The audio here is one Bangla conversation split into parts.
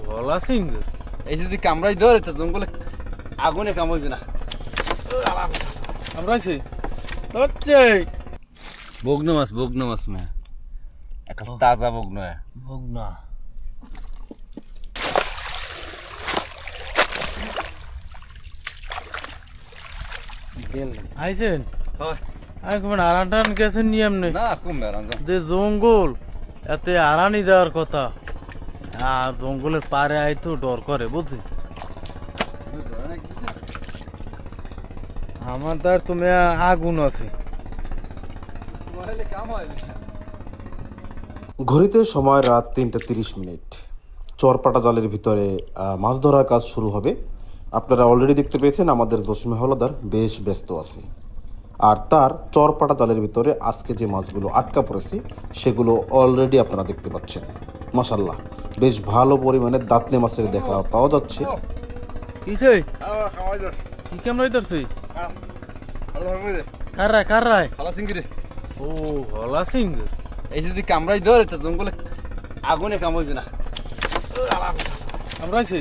ভোলা সিং এই যদি কামড়াই ধরে তো জঙ্গলে আগুনে কামড়বে না। কামড়াইছে ধরছে বগ্ন মাছ মে একটা তাজা বগ্ন ভোগনা আইছেন আরান গেছেন নিয়ম নেই না কম যে জঙ্গল এতে আরানি যাওয়ার কথা আর জঙ্গলের পারে আইতো ডর করে বুঝলি আমার তার তুমি আগুন আছে ঘড়িতে সময় রাত 3:30। চরপাটা জালের ভিতরে মাছ ধরার কাজ শুরু হবে। আপনারা অলরেডি দেখতে পেয়েছেন আমাদের জসিম হাওলাদার বেশ ব্যস্ত আছে, আর তার চরপাটা জালের ভিতরে আজকে যে মাছগুলো আটকা পড়েছে সেগুলো অলরেডি আপনারা দেখতে পাচ্ছেন। মাশাআল্লাহ বেশ ভালো পরিমাণে দাঁতনে মাছের দেখা পাওয়া যাচ্ছে। কি কেমন ধরছি কার ও ভোলা সিং এই যদি কামড়াই ধরে তো জঙ্গলে আগুনে কামড়বে না। কামড়াইছে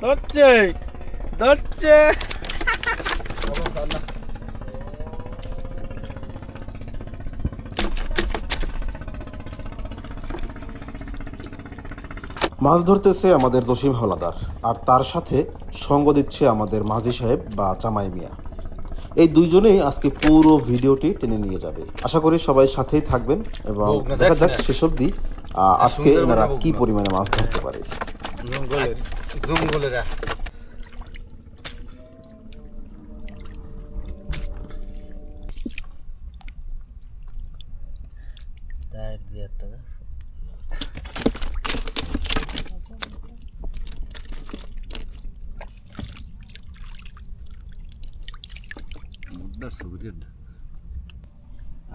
ধরছে ধরছে মাছ ধরতেছে আমাদের জসিম হাওলাদার, আর তার সাথে সঙ্গ দিচ্ছে আমাদের মাঝি সাহেব বা জামাই মিয়া। এই দুইজনেই আজকে পুরো ভিডিওটি টেনে নিয়ে যাবে। আশা করি সবাই সাথেই থাকবেন এবং দেখা যাক শেষ অবধি আজকে এনারা কি পরিমাণে মাছ ধরতে পারে। জঙ্গলের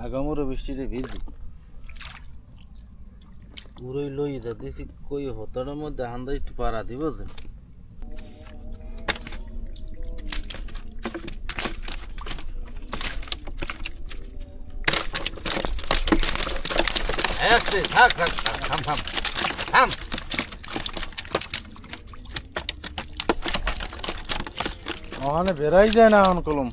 আগামোর বৃষ্টিতে ভিজি পুরোই লই দিছি কই হতটার মধ্যে হান্দাই পারা দিব যে ওখানে বেড়াই যায় না এখন কলম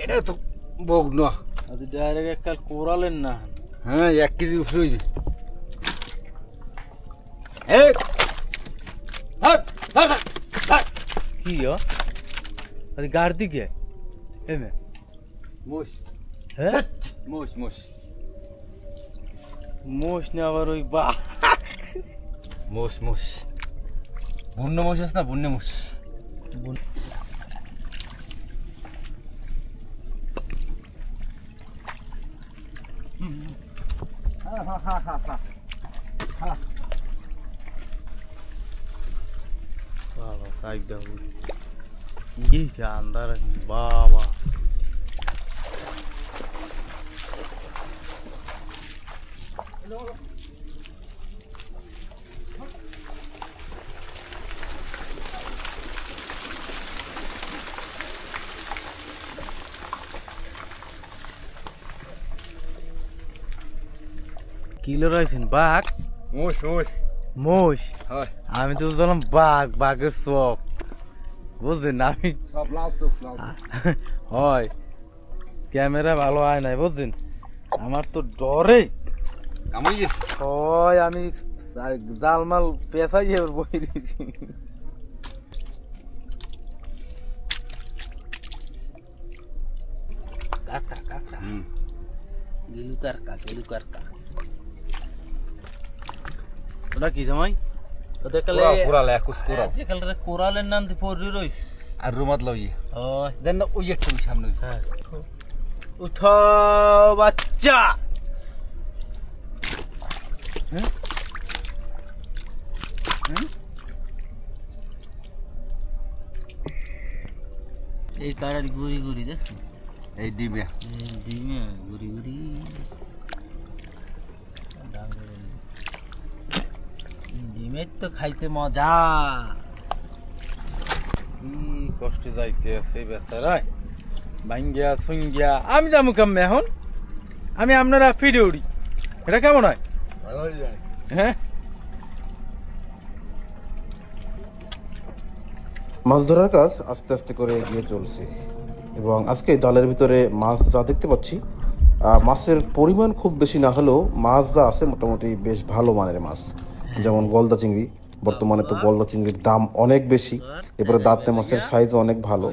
এটা তো বগ্ন ডাইরেক্ট এককাল কোরালেন না। হ্যাঁ 1 কেজি উপরে হইবে। কি গাড় দিকে এমে মোষ হ্যাঁ মোষ মোষ মোষ না আবার ওই বা মোষ মোষ বুন্ন মোষ আছে না বুন্ন মোষ বাবা সাইড দাও কি শানদার বাবা কিলো রাইছেন বাঘ মোষ মোষ মোষ হয় আমি তো বললাম বাঘ বাঘের চোখ বুঝলেন আমি সব লাভ তো হয় ক্যামেরা ভালো হয় নাই বুঝলেন আমার তো ডরে কামড়ে গেছে হয় আমি জালমাল পেঁচাই এবার বই দিয়েছি কাকা কাকা গেলু কারকা ওটা কি জামাই ওদের কালে কোরাল একুশ কোরাল যে কালে কোরালের নাম দি পড়ি রইস আর রুমাত লই ওই দেন না ওই একটু সামনে হ্যাঁ উঠো বাচ্চা হ্যাঁ এই কারার গুড়ি গুড়ি দেখছো এই ডিমে ডিমে গুড়ি গুড়ি ডিমের তো খাইতে মজা কি কষ্ট যাইতে আছে বেচারায় ভাঙ্গিয়া সুঙ্গিয়া আমি যাবো কেমন এখন? আমি আপনারা ফিরে উড়ি, এটা কেমন হয়? হ্যাঁ, মাছ ধরার কাজ আস্তে আস্তে করে এগিয়ে চলছে এবং আজকে জালের ভিতরে মাছ যা দেখতে পাচ্ছি, মাছের পরিমাণ খুব বেশি না হলেও মাছ যা আছে মোটামুটি বেশ ভালো মানের মাছ। যেমন গলদা চিংড়ি, বর্তমানে তো গলদা চিংড়ির দাম অনেক বেশি, এরপরে দাঁতে মাছের সাইজও অনেক ভালো।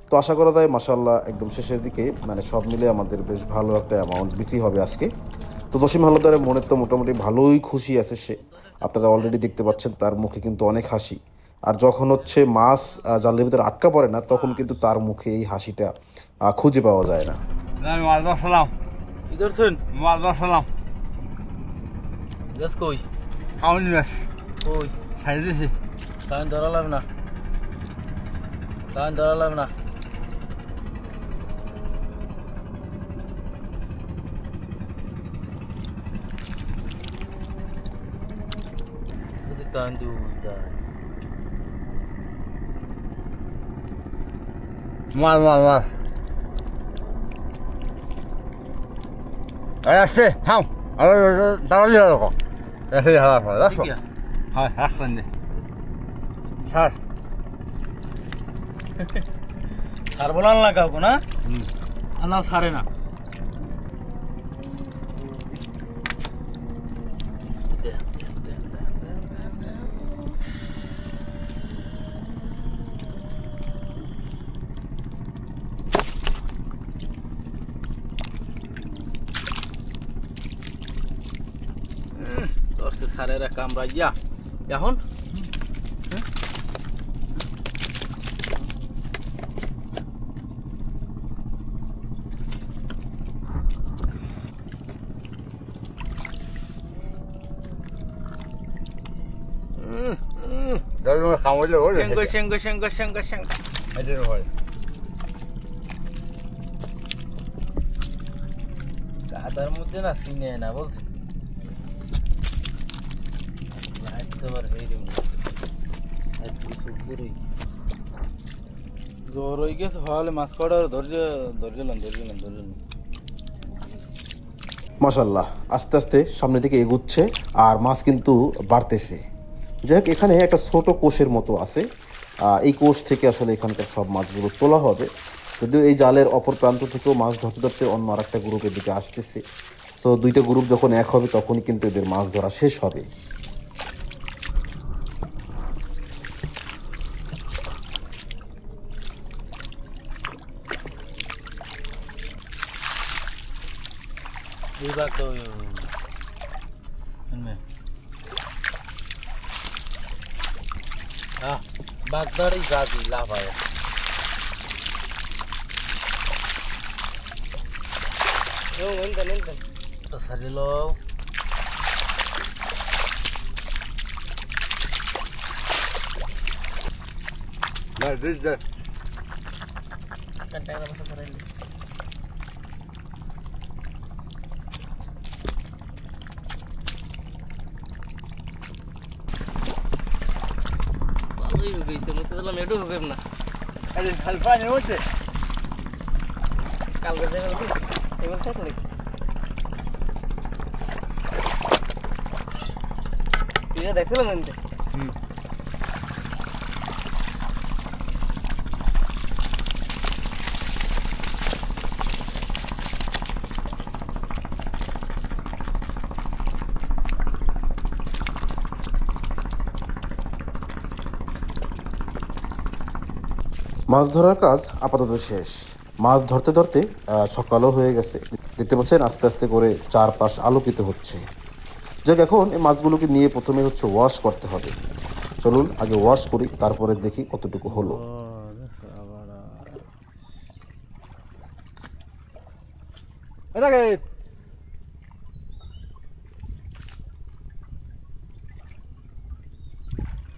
তো আশা করা যায় মাশাআল্লাহ একদম শেষের দিকে মানে সব মিলে আমাদের বেশ ভালো একটা অ্যামাউন্ট বিক্রি হবে আজকে। তো জসিম হাওলাদারের মনে তো মোটামুটি ভালোই খুশি আছে সে, আপনারা অলরেডি দেখতে পাচ্ছেন তার মুখে কিন্তু অনেক হাসি। আর যখন হচ্ছে মাছ জালের ভিতরে আটকা পড়ে না, তখন কিন্তু তার মুখে এই হাসিটা খুঁজে পাওয়া যায় না। ওয়ালাইকুম সালাম। কি ধরছেন? ওয়ালাইকুম সালাম। গাছ কই? হাউনি মাছ কই? ছাড়ি দিয়েছি। কান ধরা লাগবে না, কান ধরা লাগবে না। যদি কান দিও মার মার মার। আসছে থাম, দাঁড়া দিয়ে রাখো। এসে হারা করে রাখো। হ্যাঁ রাখবেন নে ছাড়। আর বলান না কাউকে না, আল্লাহ ছাড়ে না। ধরছে সারেরা কামড়াইয়া এখন। খাওয়াইলে ওই সেঙ্গ সেঙ্গ সেঙ্গ সেঙ্গ সেঙ্গ এদের হয় কাদার মধ্যে না চিনে না বলছি। জ্বর হয়ে গেছে, হলে মাছ কড়ার ধরছিলাম। মাশাআল্লাহ আস্তে আস্তে সামনের দিকে এগুচ্ছে আর মাছ কিন্তু বাড়তেছে। যাই হোক, এখানে একটা ছোট কোষের মতো আছে, এই কোষ থেকে আসলে এখানকার সব মাছগুলো তোলা হবে। যদিও এই জালের অপর প্রান্ত থেকেও মাছ ধরতে ধরতে অন্য আর একটা গ্রুপের দিকে আসতেছে। তো দুইটা গ্রুপ যখন এক হবে তখনই কিন্তু এদের মাছ ধরা শেষ হবে। বাগদাড়ি গাছি লাভ হয়। সারিল এটু হবে না পানি হচ্ছে কালকে দেখছিলাম। মাছ ধরার কাজ আপাতত শেষ। মাছ ধরতে ধরতে সকালও হয়ে গেছে, দেখতে পাচ্ছেন আস্তে আস্তে করে চারপাশ আলোকিত হচ্ছে। যাক, এখন এই মাছগুলোকে নিয়ে প্রথমে হচ্ছে ওয়াশ করতে হবে। চলুন আগে ওয়াশ করি, তারপরে দেখি কতটুকু হলো।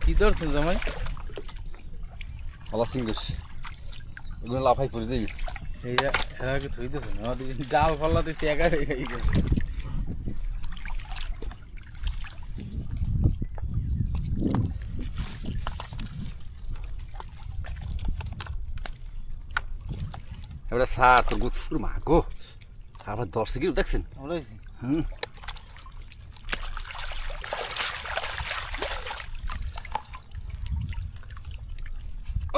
কি ধরছেন জামাই? আল্লাহ সিঙ্গেস এগুলো লাফাই করে দিবি। এইটা এরাকে থই দিয়েছেন, আমাদের ডাল ফাল্লা দিচ্ছে একা হয়ে গেছে। এবারে সার তো গুছুর মা গো আবার 10 কিলো দেখছেন হুম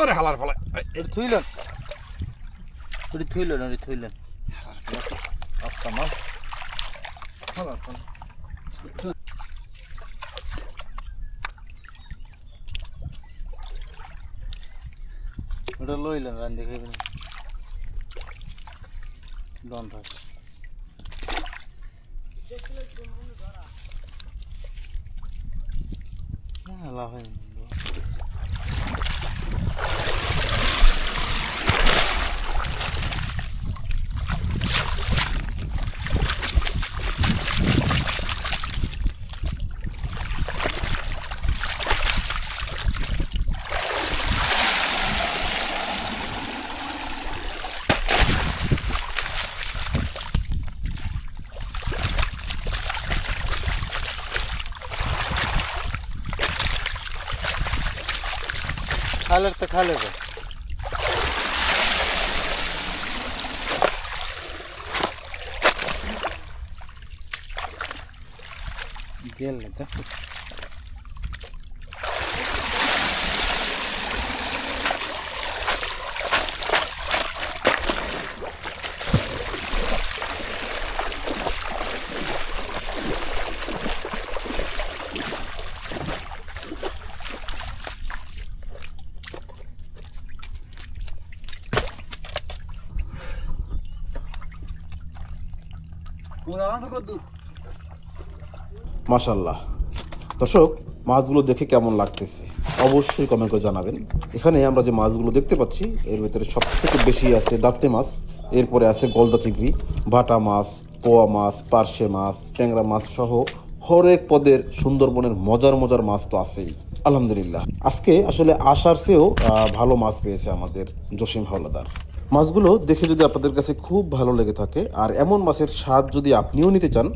ওরে হালার ফলা এটা থুইলেন আস্তা মাছ হালার ফলা ওটা লইলেন রান্ধে খাইবেন ডন থাক লাভ হয় खाले तो खा ले गेल लेता মাশাআল্লাহ দর্শক মাছগুলো দেখে কেমন লাগতেছে অবশ্যই কমেন্ট করে জানাবেন। এখানে আমরা যে মাছগুলো দেখতে পাচ্ছি এর ভিতরে সবথেকে বেশি আছে দাঁতে মাছ, এরপরে আছে গলদা চিংড়ি, ভাটা মাছ, পোয়া মাছ, পার্শে মাছ, ট্যাংরা মাছ সহ হরেক পদের সুন্দরবনের মজার মজার মাছ তো আছেই। আলহামদুলিল্লাহ আজকে আসলে আশার চেয়েও ভালো মাছ পেয়েছে আমাদের জসিম হাওলাদার। মাছগুলো দেখে যদি আপনাদের কাছে খুব ভালো লেগে থাকে আর এমন মাছের স্বাদ যদি আপনিও নিতে চান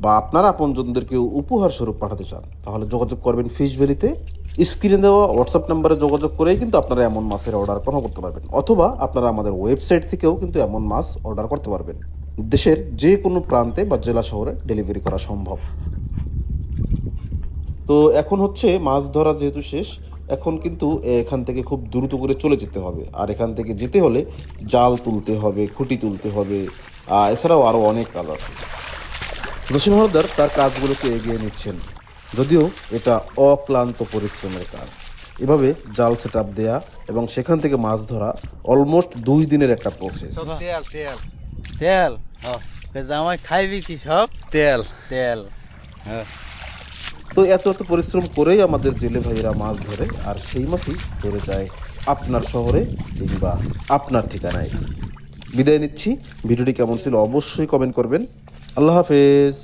বা আপনারা আপনজনদেরকে উপহার স্বরূপ পাঠাতে চান তাহলে যোগাযোগ করবেন ফিশ ভ্যালিতে। স্ক্রিনে দেওয়া হোয়াটসঅ্যাপ নাম্বারে যোগাযোগ করেই কিন্তু আপনারা এমন মাছের অর্ডার করতে পারবেন, অথবা আপনারা আমাদের ওয়েবসাইট থেকেও কিন্তু এমন মাছ অর্ডার করতে পারবেন। দেশের যে কোনো প্রান্তে বা জেলা শহরে ডেলিভারি করা সম্ভব। তো এখন হচ্ছে মাছ ধরা যেহেতু শেষ, এখন কিন্তু এখান থেকে খুব দ্রুত করে চলে যেতে হবে। আর এখান থেকে যেতে হলে জাল তুলতে হবে, খুঁটি তুলতে হবে, এছাড়াও আরও অনেক কাজ আছে। জসিম হাওলাদার তার কাজগুলোকে এগিয়ে নিচ্ছেন, যদিও এটা অক্লান্ত পরিশ্রমের কাজ। এভাবে জাল সেট আপ দেয়া এবং সেখান থেকে মাছ ধরা অলমোস্ট 2 দিনের একটা প্রসেস। তেল তেল তেল হ্যাঁ জামাই খাইবি কি সব তেল তেল হ্যাঁ। তো এত পরিশ্রম করেই আমাদের জেলে ভাইয়েরা মাছ ধরে, আর সেই মাছই ধরে যায় আপনার শহরে কিংবা আপনার ঠিকানায়। বিদায় নিচ্ছি। ভিডিওটি কেমন ছিল অবশ্যই কমেন্ট করবেন। আল্লাহ হাফেজ।